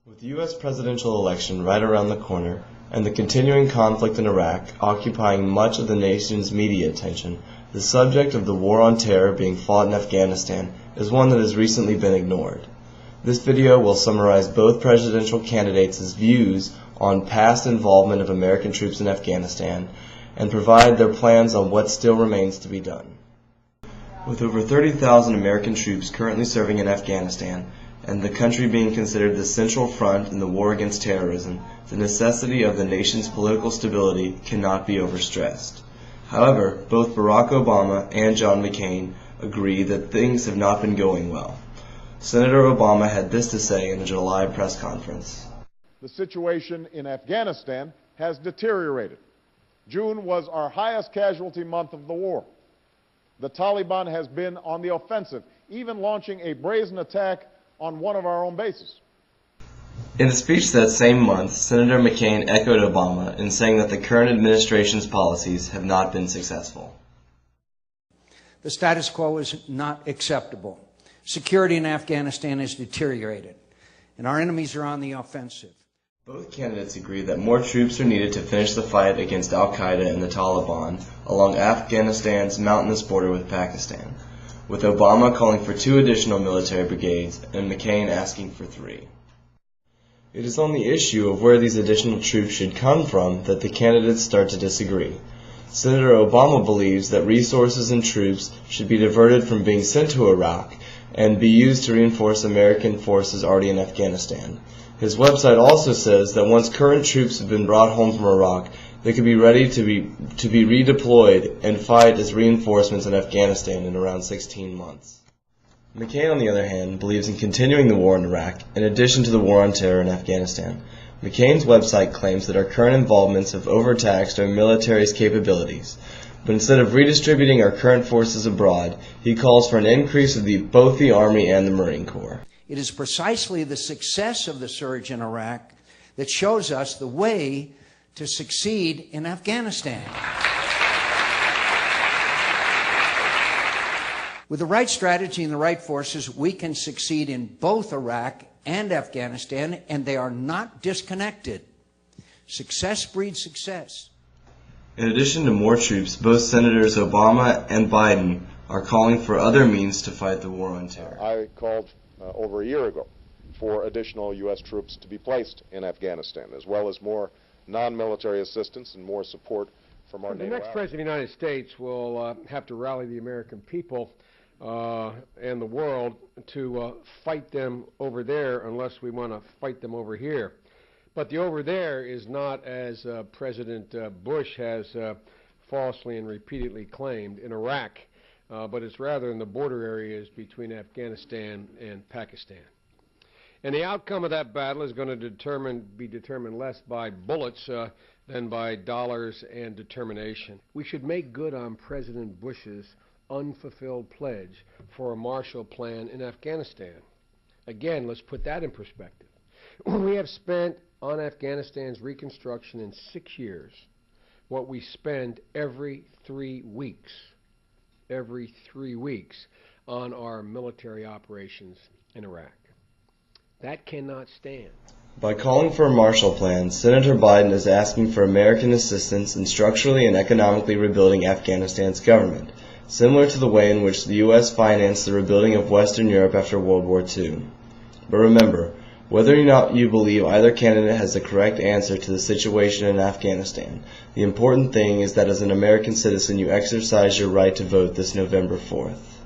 With the U.S. presidential election right around the corner, and the continuing conflict in Iraq occupying much of the nation's media attention, the subject of the war on terror being fought in Afghanistan is one that has recently been ignored. This video will summarize both presidential candidates' views on past involvement of American troops in Afghanistan and provide their plans on what still remains to be done. With over 30,000 American troops currently serving in Afghanistan, and the country being considered the central front in the war against terrorism, the necessity of the nation's political stability cannot be overstressed. However, both Barack Obama and John McCain agree that things have not been going well. Senator Obama had this to say in a July press conference. The situation in Afghanistan has deteriorated. June was our highest casualty month of the war. The Taliban has been on the offensive, even launching a brazen attack on one of our own bases. In a speech that same month, Senator McCain echoed Obama in saying that the current administration's policies have not been successful. The status quo is not acceptable. Security in Afghanistan has deteriorated, and our enemies are on the offensive. Both candidates agree that more troops are needed to finish the fight against al-Qaeda and the Taliban along Afghanistan's mountainous border with Pakistan, with Obama calling for 2 additional military brigades and McCain asking for 3. It is on the issue of where these additional troops should come from that the candidates start to disagree. Senator Obama believes that resources and troops should be diverted from being sent to Iraq and be used to reinforce American forces already in Afghanistan. His website also says that once current troops have been brought home from Iraq, they could be ready to be redeployed and fight as reinforcements in Afghanistan in around 16 months. McCain, on the other hand, believes in continuing the war in Iraq, in addition to the war on terror in Afghanistan. McCain's website claims that our current involvements have overtaxed our military's capabilities, but instead of redistributing our current forces abroad, he calls for an increase of both the Army and the Marine Corps. It is precisely the success of the surge in Iraq that shows us the way to succeed in Afghanistan. With the right strategy and the right forces, we can succeed in both Iraq and Afghanistan, and they are not disconnected. Success breeds success. In addition to more troops, both Senators Obama and Biden are calling for other means to fight the war on terror. I called over a year ago for additional U.S. troops to be placed in Afghanistan, as well as more non-military assistance and more support from our NATO allies. The next President of the United States will have to rally the American people and the world to fight them over there unless we want to fight them over here. But the over there is not, as President Bush has falsely and repeatedly claimed, in Iraq, but it's rather in the border areas between Afghanistan and Pakistan. And the outcome of that battle is going to be determined less by bullets than by dollars and determination. We should make good on President Bush's unfulfilled pledge for a Marshall Plan in Afghanistan. Again, let's put that in perspective. We have spent on Afghanistan's reconstruction in 6 years what we spend every 3 weeks on our military operations in Iraq. That cannot stand. By calling for a Marshall Plan, Senator Biden is asking for American assistance in structurally and economically rebuilding Afghanistan's government, similar to the way in which the U.S. financed the rebuilding of Western Europe after World War II. But remember, whether or not you believe either candidate has the correct answer to the situation in Afghanistan, the important thing is that as an American citizen you exercise your right to vote this November 4th.